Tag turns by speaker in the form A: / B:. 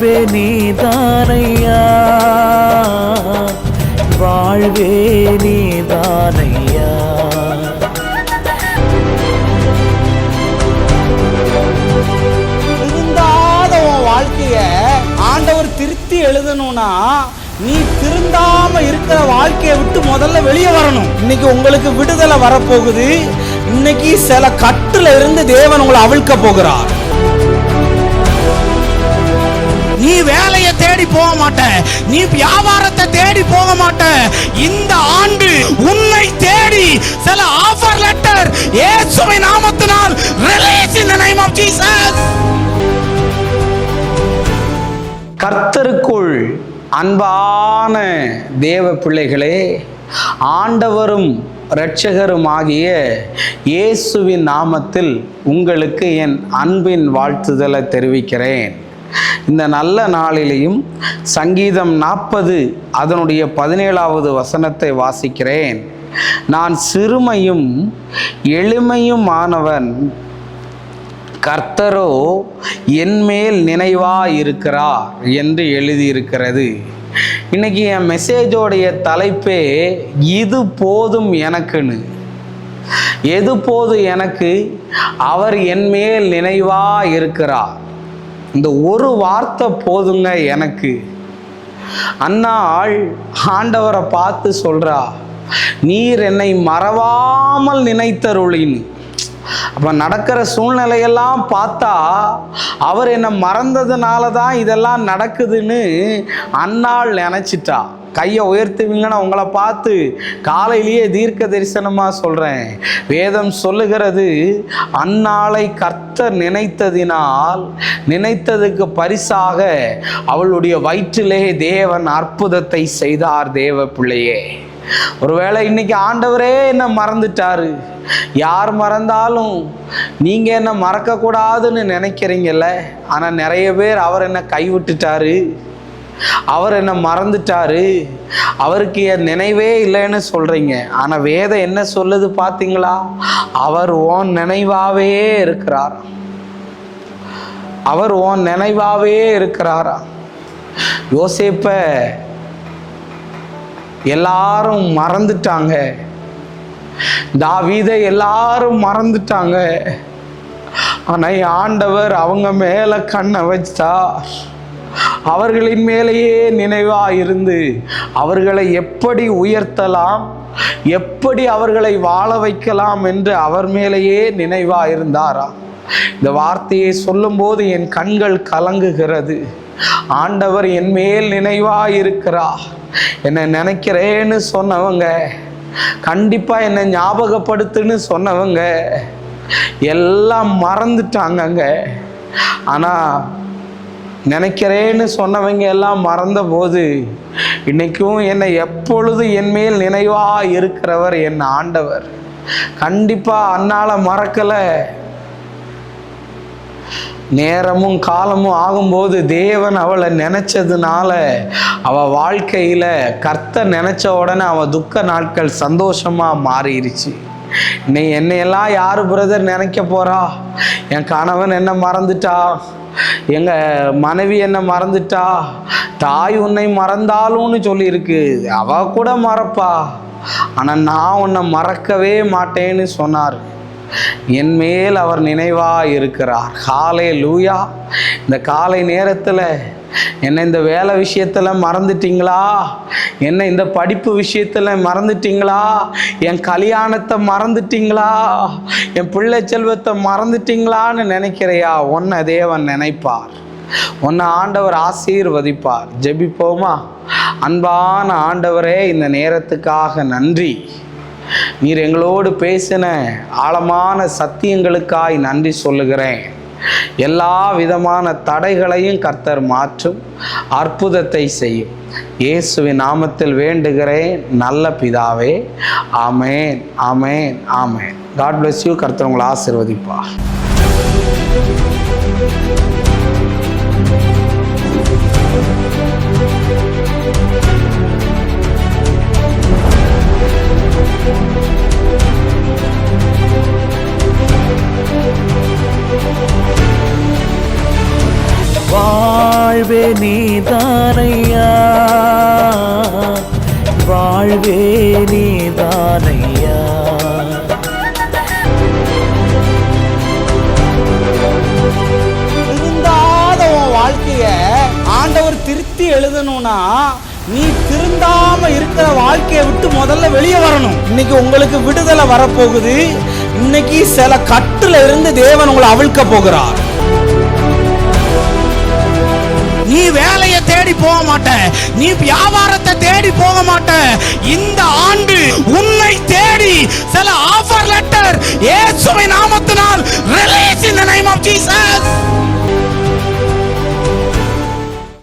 A: வாழ்வே நீதானையா, வாழ்வே நீதானையா.
B: திருந்தாத உன் வாழ்க்கைய ஆண்டவர் திருத்தி எழுதணும்னா நீ திருந்தாம இருக்கிற வாழ்க்கையை விட்டு முதல்ல வெளியே வரணும். இன்னைக்கு உங்களுக்கு விடுதலை வரப்போகுது. இன்னைக்கு சில கட்டுல இருந்து தேவன் உங்களை அவிழ்க்க போகிறார். நீ வேலையை தேடி போக மாட்ட, நீ வியாபாரத்தை தேடி போக மாட்ட. இந்த ஆண்டு உன்னை தேடி சில ஆஃபர் லெட்டர் இயேசுவின் நாமத்தினால் release in the name of Jesus. கர்த்தருக்குள் அன்பான தேவ பிள்ளைகளே, ஆண்டவரும் இரட்சகருமாகிய இயேசுவின் நாமத்தில் உங்களுக்கு என் அன்பின் வாழ்த்துதலை தெரிவிக்கிறேன். இந்த நல்ல நாளிலேயும் சங்கீதம் 40 அதனுடைய 17வது வசனத்தை வாசிக்கிறேன். நான் சிறுமையும் எளிமையுமானவன், கர்த்தரோ என்மேல் நினைவாயிருக்கிறார் என்று எழுதியிருக்கிறது. இன்னைக்கு என் மெசேஜோடைய தலைப்பே இது போதும் எனக்குன்னு. எது போதும் எனக்கு? அவர் என்மேல் நினைவாயிருக்கிறார். இந்த ஒரு வார்த்தை போதுங்க எனக்கு. அன்னாள் ஆண்டவரை பார்த்து சொல்றா, நீர் என்னை மறவாமல் நினைத்தருளின்னு. அப்போ நடக்கிற சூழ்நிலையெல்லாம் பார்த்தா அவர் என்னை மறந்ததுனால தான் இதெல்லாம் நடக்குதுன்னு அன்னாள் நினச்சிட்டா. கையை உயர்த்துவீங்கன்னு உங்களை பார்த்து காலையிலேயே தீர்க்க தரிசனமாக சொல்கிறேன். வேதம் சொல்லுகிறது, அன்னாளை கர்த்தர் நினைத்ததினால் நினைத்ததுக்கு பரிசாக அவளுடைய வயிற்றிலே தேவன் அற்புதத்தை செய்தார். தேவ பிள்ளையே, ஒருவேளை இன்னைக்கு ஆண்டவரே என்ன மறந்துட்டாரு. யார் மறந்தாலும் நீங்க என்ன மறக்க கூடாதுன்னு நினைக்கிறீங்கல்ல. ஆனா நிறைய பேர் அவர் என்ன கைவிட்டுட்டாரு, அவர் என்ன மறந்துட்டாரு, அவருக்கு என் நினைவே இல்லைன்னு சொல்றீங்க. ஆனா வேதம் என்ன சொல்லுது பார்த்தீங்களா? அவர் உன் நினைவாவே இருக்கிறார். அவர் உன் நினைவாவே இருக்கிறாரா? யோசேப்ப எல்லாரும் மறந்துட்டாங்க, தாவீதை எல்லாரும் மறந்துட்டாங்க. ஆனா ஆண்டவர் அவங்க மேல கண்ணை வச்சார். அவர்களின் மேலேயே நினைவா இருந்து அவர்களை எப்படி உயர்த்தலாம், எப்படி அவர்களை வாழ வைக்கலாம் என்று அவர் மேலேயே நினைவா இருந்தாரா? இந்த வார்த்தையை சொல்லும் போது என் கண்கள் கலங்குகிறது. ஆண்டவர் என் மேல் நினைவா இருக்கிறார். என்னை நினைக்கிறேன்னு சொன்னவங்க, கண்டிப்பா என்னை ஞாபகப்படுத்துன்னு சொன்னவங்க எல்லாம் மறந்துட்டாங்கங்க. ஆனா நினைக்கிறேன்னு சொன்னவங்க எல்லாம் மறந்த போது இன்னைக்கும் என்னை எப்பொழுது என் மேல் நினைவா இருக்கிறவர் என் ஆண்டவர். கண்டிப்பா அன்னால மறக்கல. நேரமும் காலமும் ஆகும்போது தேவன் அவளை நினைச்சதுனால அவ வாழ்க்கையில கர்த்தர் நினைச்ச உடனே அவ துக்க நாட்கள் சந்தோஷமா மாறிடுச்சு. இன்னைக்கு என்னையெல்லாம் யாரு பிரதர் நினைக்க போறா? என் கணவன் என்ன மறந்துட்டா, எங்க மனைவி என்ன மறந்துட்டா, தாய் உன்னை மறந்தாலும்னு சொல்லியிருக்கு. அவ கூட மறப்பா, ஆனா நான் உன்னை மறக்கவே மாட்டேன்னு சொன்னார். என் மேல் அவர் நினைவா இருக்கிறார். ஹல்லேலூயா. இந்த காலை நேரத்தில் என்ன இந்த வேலை விஷயத்துல மறந்துட்டீங்களா? என்ன இந்த படிப்பு விஷயத்துல மறந்துட்டீங்களா? என் கல்யாணத்தை மறந்துட்டீங்களா? என் பிள்ளை செல்வத்தை மறந்துட்டீங்களான்னு நினைக்கிறையா? உன்னை தேவன் நினைப்பார், உன்னை ஆண்டவர் ஆசீர்வதிப்பார். ஜெபிப்போமா? அன்பான ஆண்டவரே, இந்த நேரத்துக்காக நன்றி. நீர் எங்களோடு பேசின ஆழமான சத்தியங்களுக்காய் நன்றி சொல்லுகிறேன். எல்லா விதமான தடைகளையும் கர்த்தர் மாற்றும், அற்புதத்தை செய்யும். இயேசுவின் நாமத்தில் வேண்டுகிறேன் நல்ல பிதாவே. ஆமேன், ஆமேன், ஆமேன். God bless you. கர்த்தர் உங்களை ஆசீர்வதிப்பார்.
A: வாழ்வே நீதானையா, வாழ்வே நீதானையா.
B: திருந்தாத உன் வாழ்க்கைய ஆண்டவர் திருத்தி எழுதணும்னா நீ திருந்தாம இருக்கிற வாழ்க்கையை விட்டு முதல்ல வெளியே வரணும். இன்னைக்கு உங்களுக்கு விடுதலை வரப்போகுது. இன்னைக்கு சில கட்டுல இருந்து தேவன் உங்களை அவிழ்க்க போகிறார். நீ வேலையை தேடி போக மாட்ட, நீ வியாபாரத்தை தேடி போக மாட்ட. இந்த ஆண்டு உன்னை தேடி சில ஆஃபர் லெட்டர் இயேசுவின் நாமத்தினால் release in the name of Jesus.